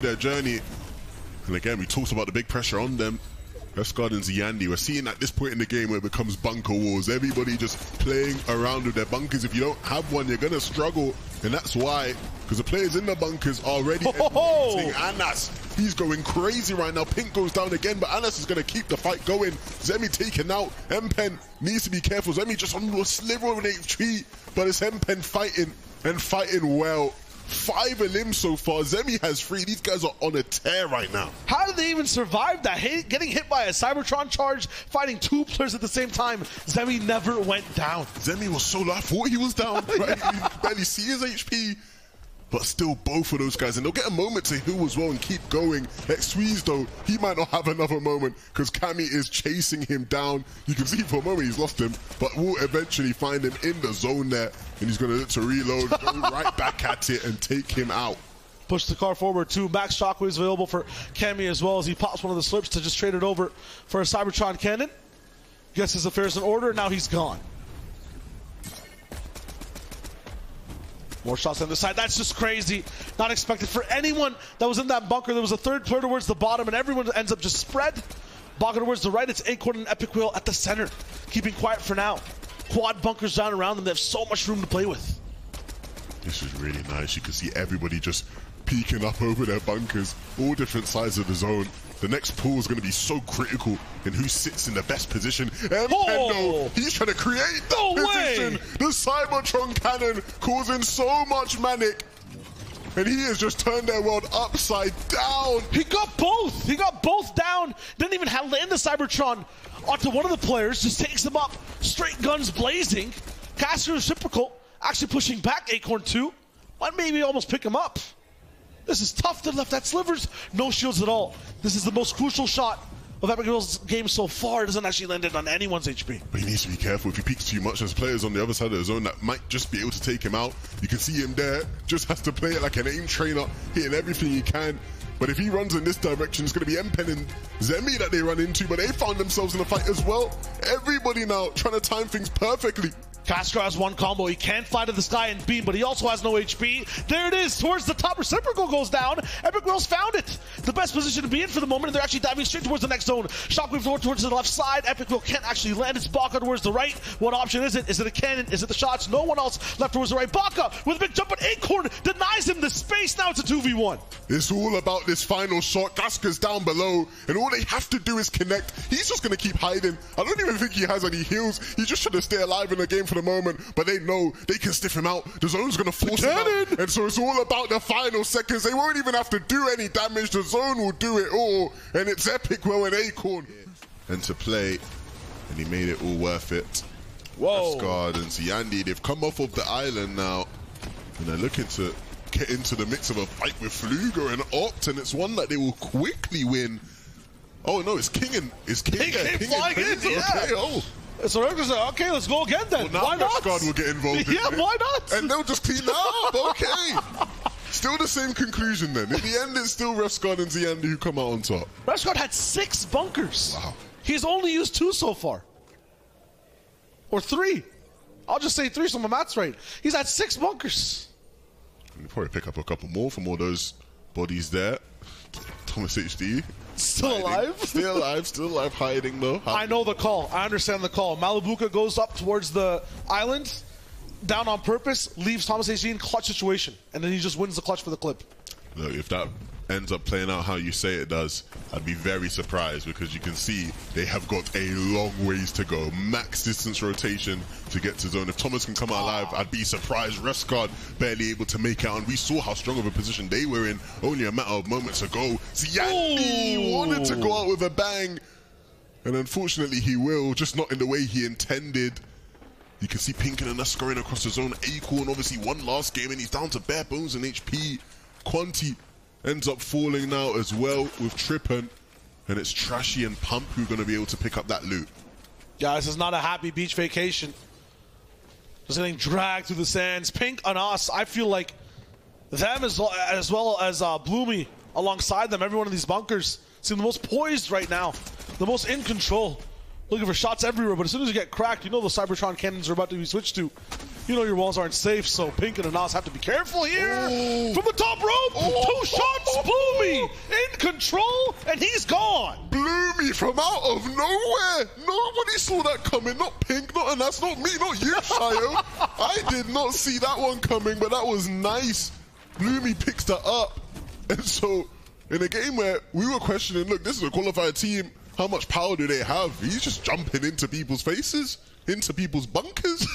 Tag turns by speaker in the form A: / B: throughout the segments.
A: their journey. And again, we talked about the big pressure on them. Rescard and Ziandi, we're seeing at this point in the game where it becomes bunker wars. Everybody just playing around with their bunkers. If you don't have one, you're going to struggle. And that's why, because the players in the bunkers are already executing Anas. He's going crazy right now. Pink goes down again, but Anas is going to keep the fight going. Zemi taken out. M-Pen needs to be careful. Zemi just on a sliver of an HP, but it's M-Pen fighting and fighting well. 5 elims so far. Zemi has 3. These guys are on a tear right now.
B: How did they even survive that? Getting hit by a Cybertron charge, fighting 2 players at the same time. Zemi never went down.
A: Zemi was so low. I thought he was down. Right? You can barely see his HP. But still, both of those guys, and they'll get a moment to heal as well and keep going. Xweez, though, he might not have another moment because Cammy is chasing him down. You can see for a moment he's lost him, but we'll eventually find him in the zone there, and he's going to look to reload, go right back at it, and take him out.
B: Push the car forward, too. Max Shockwave is available for Cammy as well as he pops one of the slips to just trade it over for a Cybertron cannon. Gets his affairs in order, now he's gone. More shots on the side. That's just crazy. Not expected for anyone that was in that bunker. There was a third player towards the bottom, and everyone ends up just spread. Bunker towards the right. It's Acorn and Epic Wheel at the center. Keeping quiet for now. Quad bunkers down around them. They have so much room to play with.
A: This is really nice. You can see everybody just peeking up over their bunkers. All different sides of the zone. The next pool is going to be so critical in who sits in the best position. M-Pen, he's trying to create that position. The Cybertron cannon causing so much manic. And he has just turned their world upside down.
B: He got both. He got both down. Didn't even have land the Cybertron onto one of the players. Just takes them up. Straight guns blazing. Caster reciprocal. Actually pushing back Acorn 2. Might maybe almost pick him up. This is tough to left. That slivers, no shields at all. This is the most crucial shot of Epic Wheel's game so far. It doesn't actually land it on anyone's HP.
A: But he needs to be careful. If he peeks too much, there's players on the other side of the zone that might just be able to take him out. You can see him there. Just has to play it like an aim trainer, hitting everything he can. But if he runs in this direction, it's going to be M-Pen and Zemi that they run into, but they found themselves in a fight as well. Everybody now trying to time things perfectly.
B: Castro has one combo. He can't fly to the sky and beam, but he also has no HP. There it is, towards the top. Reciprocal goes down. Epic Wheels found it. The best position to be in for the moment, and they're actually diving straight towards the next zone. Shockwave towards the left side. Epic Wheel can't actually land. It's Baka towards the right. What option is it? Is it a cannon? Is it the shots? No one else left towards the right. Baka with a big jump, but Acorn denies him the space. Now it's a 2v1.
A: It's all about this final shot. Gaska's down below, and all they have to do is connect. He's just going to keep hiding. I don't even think he has any heals. He's just trying to stay alive in the game for the moment, but they know they can stiff him out. The zone's going to force him out, and so it's all about the final seconds. They won't even have to do any damage. The zone will do it all, and it's Epic Will and Acorn. And to play, and he made it all worth it.
B: Whoa.
A: Rescard and Ziandi, they've come off of the island now, and they're looking to get into the mix of a fight with Fluger and Opt, and it's one that they will quickly win. Oh no, it's King and King
B: flying in, yeah.
A: Okay, oh.
B: So they're just like, okay, let's go again then.
A: Well, now
B: why not?
A: Rescard will get involved.
B: Yeah, why not?
A: And they'll just clean up. Okay. Still the same conclusion then. In the end, it's still Rescard and Ziandi who come out on top.
B: Rescard had 6 bunkers.
A: Wow.
B: He's only used 2 so far. Or 3. I'll just say 3 so my math's right. He's had 6 bunkers.
A: You'll probably pick up a couple more from all those bodies there. Thomas HD.
B: Still alive?
A: Still alive, hiding though.
B: I know the call. I understand the call. Malibuka goes up towards the island, down on purpose, leaves Thomas HD in clutch situation, and then he just wins the clutch for the clip.
A: Look, if that ends up playing out how you say it does, I'd be very surprised, because you can see they have got a long ways to go. Max distance rotation to get to zone. If Thomas can come out alive, I'd be surprised. Rescard barely able to make out, and we saw how strong of a position they were in only a matter of moments ago. Ziandi wanted to go out with a bang, and unfortunately he will, just not in the way he intended. You can see Pinkin and us scoring across the zone. Acorn obviously one last game, and he's down to bare bones in HP. Quanti ends up falling now as well with Trippin, and it's Trashy and Pump who are going to be able to pick up that loot.
B: Yeah, this is not a happy beach vacation. Just getting dragged through the sands. Pink and us, I feel like them as well as Bloomy alongside them. Every one of these bunkers seem the most poised right now, the most in control. Looking for shots everywhere, but as soon as you get cracked, you know the Cybertron cannons are about to be switched to. you know your walls aren't safe, so Pink and Anas have to be careful here. From the top rope, 2 shots, Bloomy in control, and he's gone.
A: Bloomy from out of nowhere. Nobody saw that coming. Not Pink, not Anas, not me, not you, Shayo. I did not see that one coming, but that was nice. Bloomy picks that up. And so, in a game where we were questioning, look, this is a qualified team, how much power do they have? He's just jumping into people's faces, into people's bunkers.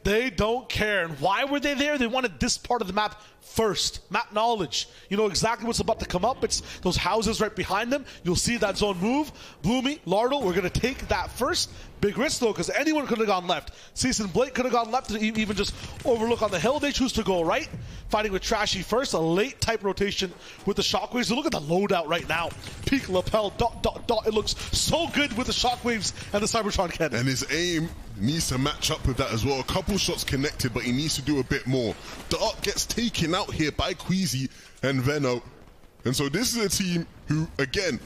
B: They don't care. And why were they there? They wanted this part of the map first. Map knowledge. You know exactly what's about to come up. It's those houses right behind them. You'll see that zone move. Bloomy, Lardle, we're going to take that first. Big risk, though, because anyone could have gone left. Season Blake could have gone left and even just overlook on the hill. They choose to go right. Fighting with Trashy first. A late type rotation with the Shockwaves. So look at the loadout right now. Peak lapel, ... It looks so good with the Shockwaves and the Cybertron cannon.
A: And his aim needs to match up with that as well. A couple shots connected, but he needs to do a bit more. Dart gets taken out here by Queasy and Veno. And so this is a team who, again,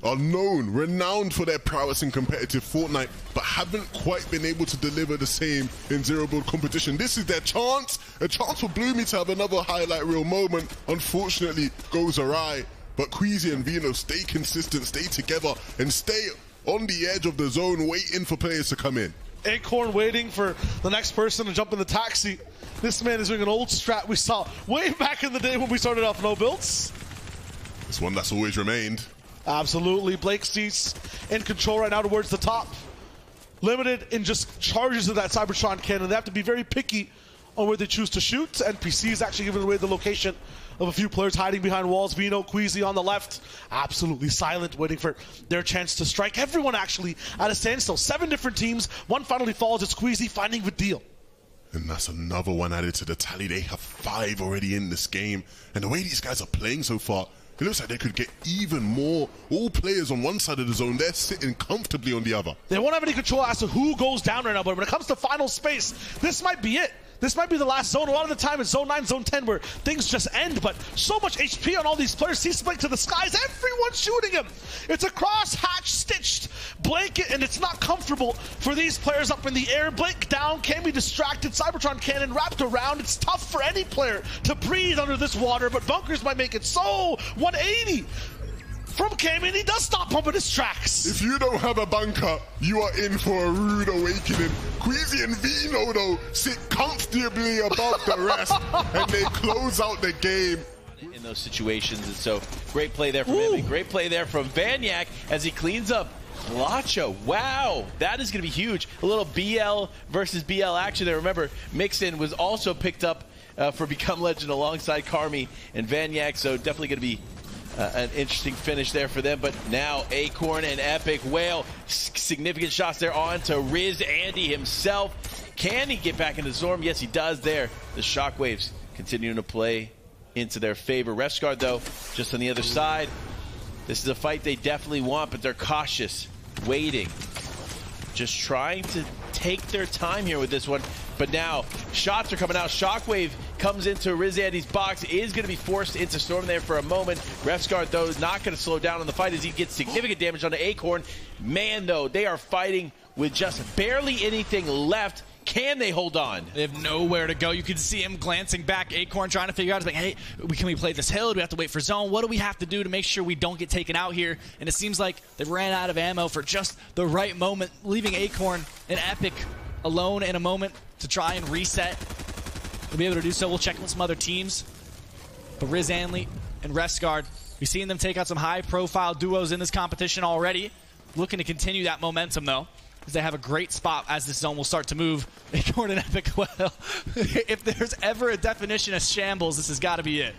A: are known, renowned for their prowess in competitive Fortnite, but haven't quite been able to deliver the same in zero-build competition. This is their chance, a chance for Bloomy to have another highlight reel moment. Unfortunately, goes awry, but Queasy and Veno stay consistent, stay together, and stay on the edge of the zone, waiting for players to come in.
B: Acorn waiting for the next person to jump in the taxi. This man is doing an old strat we saw way back in the day when we started off no builds.
A: It's one that's always remained.
B: Absolutely. Blake Cease in control right now towards the top. Limited in just charges of that Cybertron cannon. They have to be very picky on where they choose to shoot. NPC is actually giving away the location of a few players hiding behind walls. Veno, Queasy on the left, absolutely silent, waiting for their chance to strike. Everyone actually at a standstill. 7 different teams. One finally falls. It's Queasy finding the deal.
A: And that's another one added to the tally. They have 5 already in this game. And the way these guys are playing so far, it looks like they could get even more. All players on one side of the zone, they're sitting comfortably on the other.
B: They won't have any control as to who goes down right now, but when it comes to final space, this might be it. This might be the last zone. A lot of the time it's zone 9, zone 10 where things just end, but so much HP on all these players. See Blake to the skies. Everyone's shooting him. It's a cross-hatch stitched blanket, and it's not comfortable for these players up in the air. Blake down, can be distracted. Cybertron cannon wrapped around. It's tough for any player to breathe under this water, but Bunkers might make it so. 180 from Cam, and he does stop pumping his tracks.
A: If you don't have a bunker, you are in for a rude awakening. Queasy and Veno, though, sit comfortably above the rest, and they close out the game.
C: In those situations, and so great play there from him. Great play there from Vanyak as he cleans up Lacho. Wow, that is going to be huge. A little BL versus BL action there. Remember, Mixon was also picked up for Become Legend alongside Carmi and Vanyak, so definitely going to be an interesting finish there for them. But now Acorn and Epic Whale, significant shots there on to Riz Andy himself. Can he get back into the storm? Yes, he does there. The Shockwaves continuing to play into their favor. Refsguard, though, just on the other side. This is a fight they definitely want, but they're cautious, waiting, just trying to take their time here with this one. But now shots are coming out. Shockwave comes into Riz Andy's box, is going to be forced into storm there for a moment. Refsguard, though, is not going to slow down on the fight as he gets significant damage on the Acorn. Man, though, they are fighting with just barely anything left. Can they hold on?
D: They have nowhere to go. You can see him glancing back. Acorn trying to figure out, like, hey, can we play this hill? Do we have to wait for zone? What do we have to do to make sure we don't get taken out here? And it seems like they ran out of ammo for just the right moment, leaving Acorn and Epic alone in a moment to try and reset. They'll be able to do so. We'll check with some other teams. But Riz Anley and Refsguard, we've seen them take out some high-profile duos in this competition already. Looking to continue that momentum, though, because they have a great spot as this zone will start to move. Acorn and Epic, well, if there's ever a definition of shambles, this has got to be it.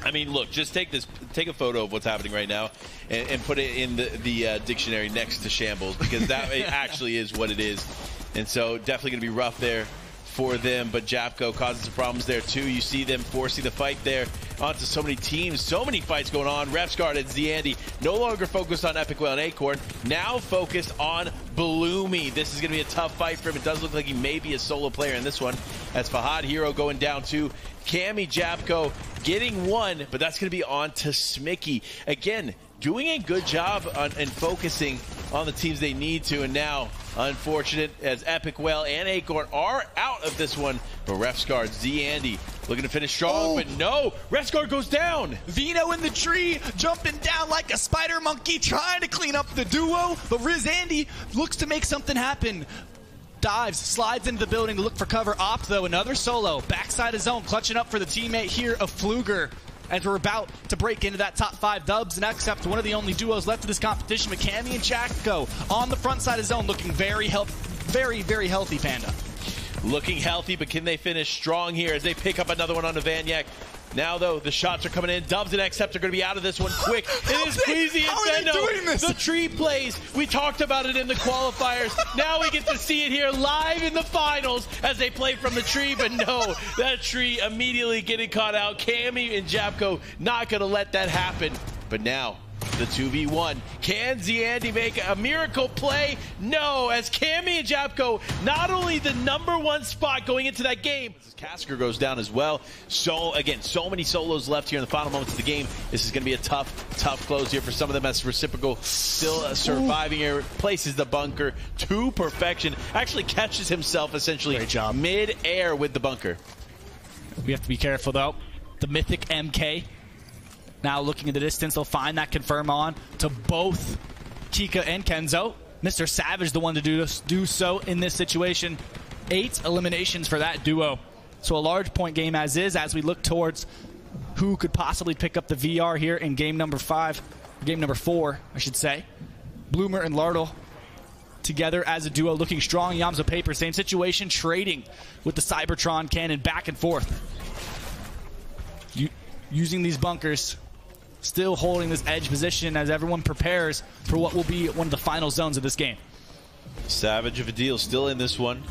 C: I mean, look, just take a photo of what's happening right now and put it in the dictionary next to shambles, because that actually is what it is. And so definitely going to be rough there for them, but Japco causing some problems there too. You see them forcing the fight there onto so many teams, so many fights going on. Refsguard and Zandy no longer focused on Epic Whale and Acorn, now focused on Bloomy. This is going to be a tough fight for him. It does look like he may be a solo player in this one, as Fahad Hero going down too. Cammy Japco getting one, but that's going to be on to Smicky. Again, doing a good job on and focusing on the teams they need to, and now unfortunate as Epic Whale and Acorn are out of this one. But Refsguard, ZAndy looking to finish strong, but no, Refsguard goes down.
D: Vino in the tree, jumping down like a spider monkey, trying to clean up the duo, but RizAndy looks to make something happen. Dives, slides into the building to look for cover. Opt, though, another solo, backside of zone, clutching up for the teammate here of Fluger. As we're about to break into that top 5 dubs and accept one of the only duos left in this competition with Cammy and Jacko on the front side of zone, looking very healthy, Panda.
C: Looking healthy, but can they finish strong here as they pick up another one onto Vanyak? Now, though, the shots are coming in. Dubs and Accept are going to be out of this one quick. It is Queasy and Fendo. The tree plays. We talked about it in the qualifiers. Now we get to see it here live in the finals as they play from the tree. But no, that tree immediately getting caught out. Cammy and Japko not going to let that happen. But now, the 2v1. Can ZAndy make a miracle play? No, as Cammy and Japko, not only the #1 spot going into that game, Casker goes down as well. So, again, so many solos left here in the final moments of the game. This is going to be a tough close here for some of them as Reciprocal still surviving here. Places the bunker to perfection. Actually catches himself essentially mid-air with the bunker.
D: We have to be careful, though. The Mythic MK. Now looking in the distance, they'll find that confirm on to both Kika and Kenzo. Mr. Savage the one to do so in this situation. 8 eliminations for that duo. So a large point game as is, as we look towards who could possibly pick up the VR here in game number 4, I should say. Bloomer and Lardle together as a duo, looking strong. Yamzo Paper, same situation, trading with the Cybertron cannon back and forth. Using these bunkers, still holding this edge position as everyone prepares for what will be one of the final zones of this game.
C: Savage of a deal still in this one,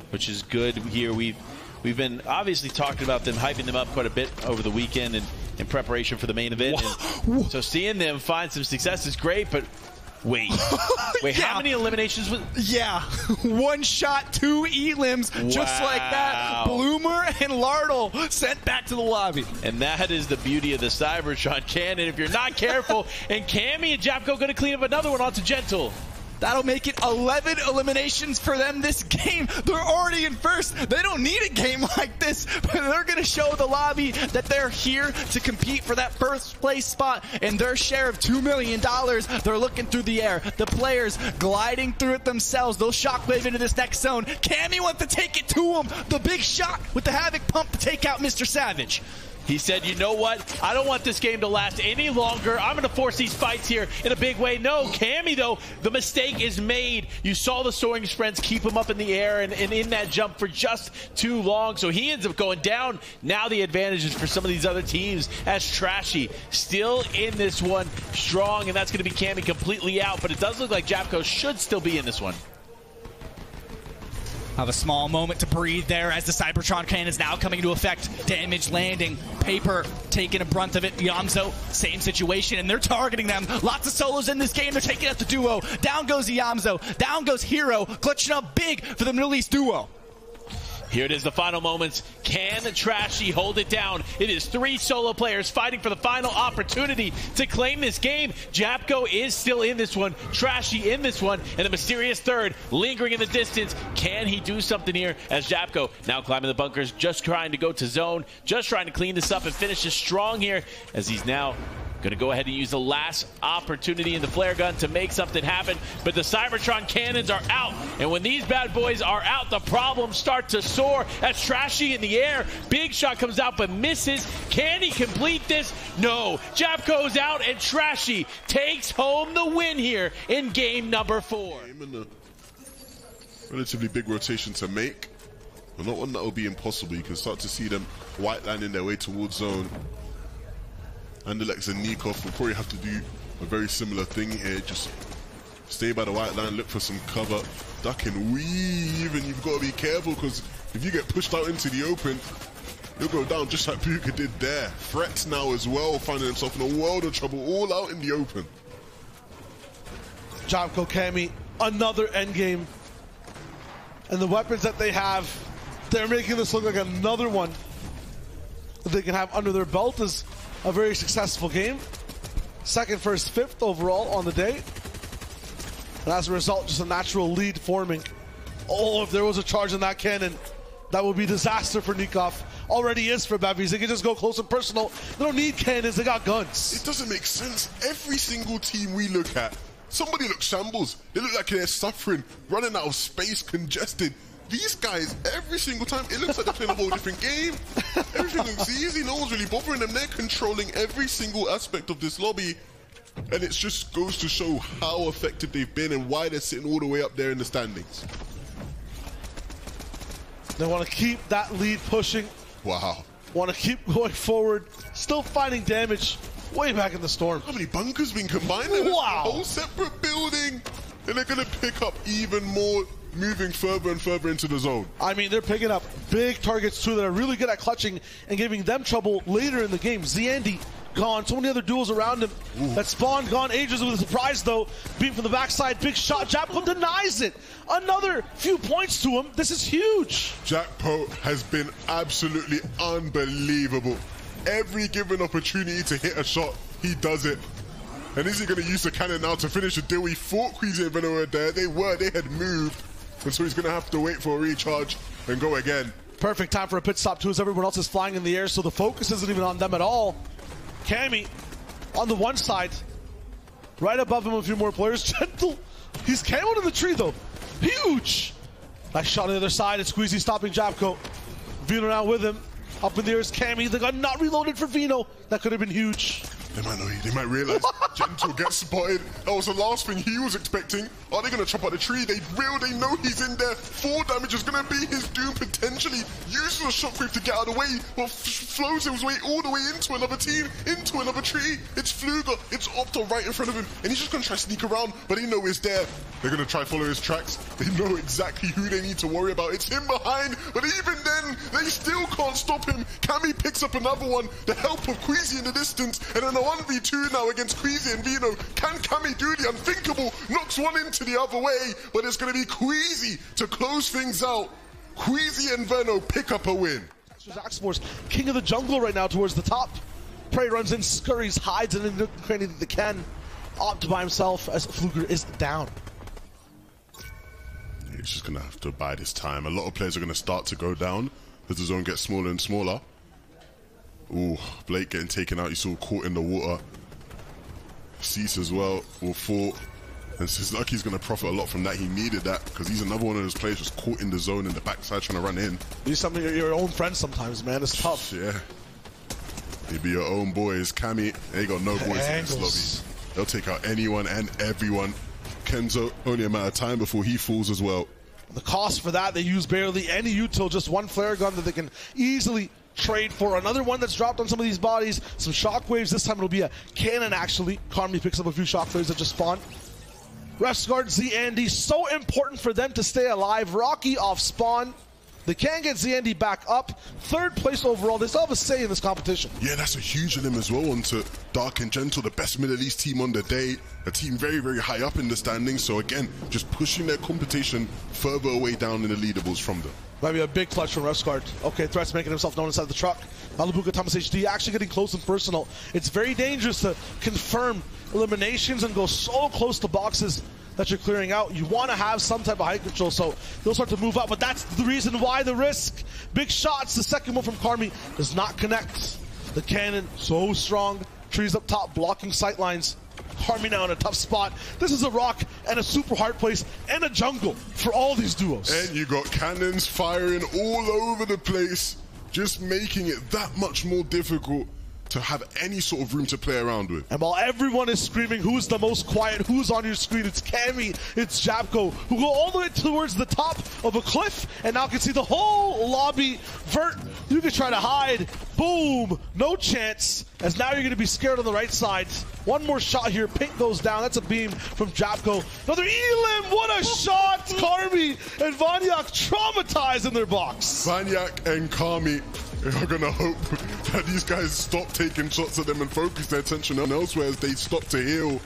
C: which is good here. We've been obviously talking about them, hyping them up quite a bit over the weekend and in preparation for the main event. And so seeing them find some success is great, but wait, how many eliminations was?
D: Yeah, 1 shot, 2 elims, just like that. Bloomer and Lardle sent back to the lobby.
C: And that is the beauty of the Cybertron cannon. If you're not careful, and Cammy and Japko going to clean up another one onto Gentle.
D: That'll make it 11 eliminations for them this game. They're already in first. They don't need a game like this, but they're going to show the lobby that they're here to compete for that first place spot and their share of $2 million. They're looking through the air. The players gliding through it themselves. They'll shockwave into this next zone. Cammy wants to take it to him. The big shot with the Havoc pump to take out Mr. Savage.
C: He said, you know what? I don't want this game to last any longer. I'm going to force these fights here in a big way. No, Cammy, though, the mistake is made. You saw the soaring sprints keep him up in the air and in that jump for just too long. So he ends up going down. Now the advantage is for some of these other teams as Trashy still in this one strong, and that's going to be Cammy completely out. But it does look like Japko should still be in this one.
D: Have a small moment to breathe there as the Cybertron cannon is now coming into effect. Damage landing. Paper taking a brunt of it. Yamzo, same situation, and they're targeting them. Lots of solos in this game. They're taking out the duo. Down goes Yamzo. Down goes Hero. Clutching up big for the Middle East duo.
C: Here it is, the final moments. Can Trashy hold it down? It is 3 solo players fighting for the final opportunity to claim this game. Japko is still in this one, Trashy in this one, and the mysterious third lingering in the distance. Can he do something here as Japko now climbing the bunkers, just trying to go to zone, just trying to clean this up and finish this strong here as he's now going to go ahead and use the last opportunity in the flare gun to make something happen. But the Cybertron cannons are out. And when these bad boys are out, the problems start to soar. As Trashy in the air. Big shot comes out but misses. Can he complete this? No. Japko's out and Trashy takes home the win here in game number 4.
A: Relatively big rotation to make. But not one that will be impossible. You can start to see them white lining their way towards zone. Andalex and Nikov will probably have to do a very similar thing here. Just stay by the white line, look for some cover, duck and weave, and you've got to be careful because if you get pushed out into the open, you'll go down just like Puka did there. Threats now as well, finding himself in a world of trouble, all out in the open.
B: Japko, Cammy, another endgame. And the weapons that they have, they're making this look like another one that they can have under their belt is a very successful game. Second, first, fifth overall on the day. And as a result, just a natural lead forming. Oh, if there was a charge in that cannon, that would be disaster for Nikov. Already is for Bevies. They can just go close and personal. They don't need cannons, they got guns.
A: It doesn't make sense. Every single team we look at, somebody looks shambles. They look like they're suffering, running out of space, congested. These guys, every single time, it looks like they're playing a whole different game. Everything looks easy. No one's really bothering them. They're controlling every single aspect of this lobby. And it just goes to show how effective they've been and why they're sitting all the way up there in the standings.
B: They want to keep that lead pushing.
A: Wow.
B: Want to keep going forward. Still finding damage way back in the storm.
A: How many bunkers been combined?
B: Wow.
A: A whole separate building. And they're going to pick up even more, moving further and further into the zone.
B: I mean, they're picking up big targets too that are really good at clutching and giving them trouble later in the game. Zandy gone, so many other duels around him. Ooh. That Spawn gone ages with a surprise though. Beam from the backside, big shot. Japco denies it. Another few points to him. This is huge.
A: Japco has been absolutely unbelievable. Every given opportunity to hit a shot, he does it. And is he going to use the cannon now to finish the deal? We thought Queasy and Venom were there. They had moved. And so he's going to have to wait for a recharge and go again.
B: Perfect time for a pit stop too, as everyone else is flying in the air, so the focus isn't even on them at all. Cammy on the one side, right above him a few more players. Gentle, he's camoed in the tree though. Huge. Nice shot on the other side, and Squeezy stopping Japco. Vino now with him. Up in the air is Cammy. The gun not reloaded for Vino. That could have been huge.
A: They might realize Gentle gets spotted. That was the last thing he was expecting. Are they going to chop out the tree? They will. They know he's in there. 4 damage is going to be his doom potentially. Uses a shockwave to get out of the way, but flows his way all the way into another team, into another tree. It's Fluger. It's Opto right in front of him, and he's just going to try to sneak around, but they know he's there. They're going to try to follow his tracks. They know exactly who they need to worry about. It's him behind, but even then, they still can't stop him. Cammy picks up another one. The help of Queasy in the distance, and then a 1v2 now against Queasy and Vino. Can Cammy do the unthinkable? Knocks one into the other way, but it's going to be Queasy to close things out. Queasy and Veno pick up a win.
B: Axforce, king of the jungle right now towards the top. Prey runs in, scurries, hides in the cranny that they can. Opt by himself as Fluger is down.
A: He's just going to have to bide his time. A lot of players are going to start to go down as the zone gets smaller and smaller. Ooh, Blake getting taken out. You saw caught in the water. Cease as well will fall. And Suzuki's going to profit a lot from that. He needed that because he's another one of those players just caught in the zone in the backside trying to run in.
B: He's something your own friend sometimes, man. It's tough.
A: Yeah. He'd be your own boys. Cammy, they got no boys in this lobby. They'll take out anyone and everyone. Kenzo, only a matter of time before he falls as well.
B: The cost for that, they use barely any util, just one flare gun that they can easily trade for. Another one that's dropped on some of these bodies. Some shockwaves. This time it'll be a cannon, actually. Karmi picks up a few shockwaves that just spawn. Refsguard, Z-Andy, so important for them to stay alive. Rocky off spawn. They can get Z-Andy back up. 3rd place overall. They still have a say in this competition.
A: Yeah, that's a huge limb as well onto Dark and Gentle, the best Middle East team on the day. A team very, very high up in the standings. So again, just pushing their competition further away down in the leaderboards from them.
B: Might be a big clutch from Refsguard. Okay, Threat's making himself known inside the truck. Malabuka Thomas HD actually getting close and personal. It's very dangerous to confirm eliminations and go so close to boxes that you're clearing out. You want to have some type of height control, so they'll start to move up, but that's the reason why the risk. Big shots, the second one from Karmi does not connect. The cannon, so strong. Trees up top, blocking sight lines. Karmi now in a tough spot. This is a rock and a super hard place and a jungle for all these duos.
A: And you got cannons firing all over the place, just making it that much more difficult to have any sort of room to play around with.
B: And while everyone is screaming, who's the most quiet, who's on your screen, it's Cammy, it's Japco, who go all the way towards the top of a cliff and now can see the whole lobby. Vert, you can try to hide. Boom, no chance, as now you're going to be scared on the right side. One more shot here, Pink goes down. That's a beam from Japco. Another Elim, what a shot! Karmi and Vanyak traumatized in their box.
A: Vanyak and Karmi are going to hope that these guys stop taking shots at them and focus their attention on elsewhere as they stop to heal.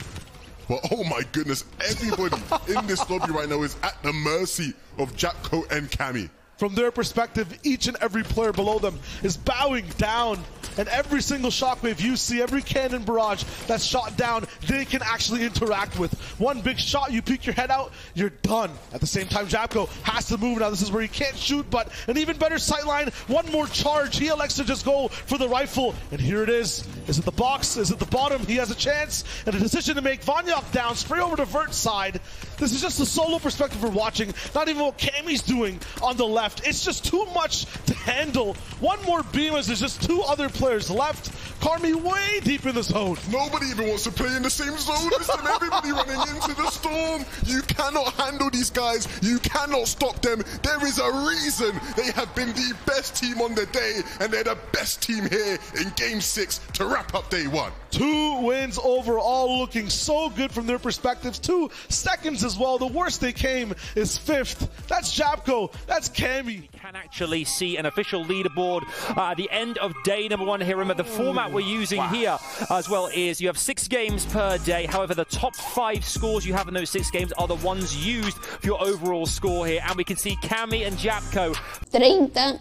A: But oh my goodness, everybody in this lobby right now is at the mercy of Japco and Cammy.
B: from their perspective, each and every player below them is bowing down. And every single shockwave you see, every cannon barrage that's shot down, they can actually interact with. One big shot, you peek your head out, you're done. At the same time, Japko has to move now. This is where he can't shoot, but an even better sightline. One more charge. He elects to just go for the rifle. And here it is. Is it the box? Is it the bottom? He has a chance and a decision to make. Vanyok down, spray over to Vert's side. This is just a solo perspective we're watching. Not even what Cammy's doing on the left. It's just too much to handle. One more beam as there's just two other players left. Karmi way deep in the zone.
A: Nobody even wants to play in the same zone as them. Everybody running into the storm. You cannot handle these guys. You cannot stop them. There is a reason they have been the best team on the day, and they're the best team here in Game 6 to wrap up day 1.
B: 2 wins overall, looking so good from their perspectives. 2 seconds as well. The worst they came is 5th. That's Japko. That's Cammy.
E: Can actually see an official leaderboard at the end of day number 1 here. Remember, the format we're using here as well is you have 6 games per day. However, the top 5 scores you have in those 6 games are the ones used for your overall score here. And we can see Cammy and Japko.
F: 30.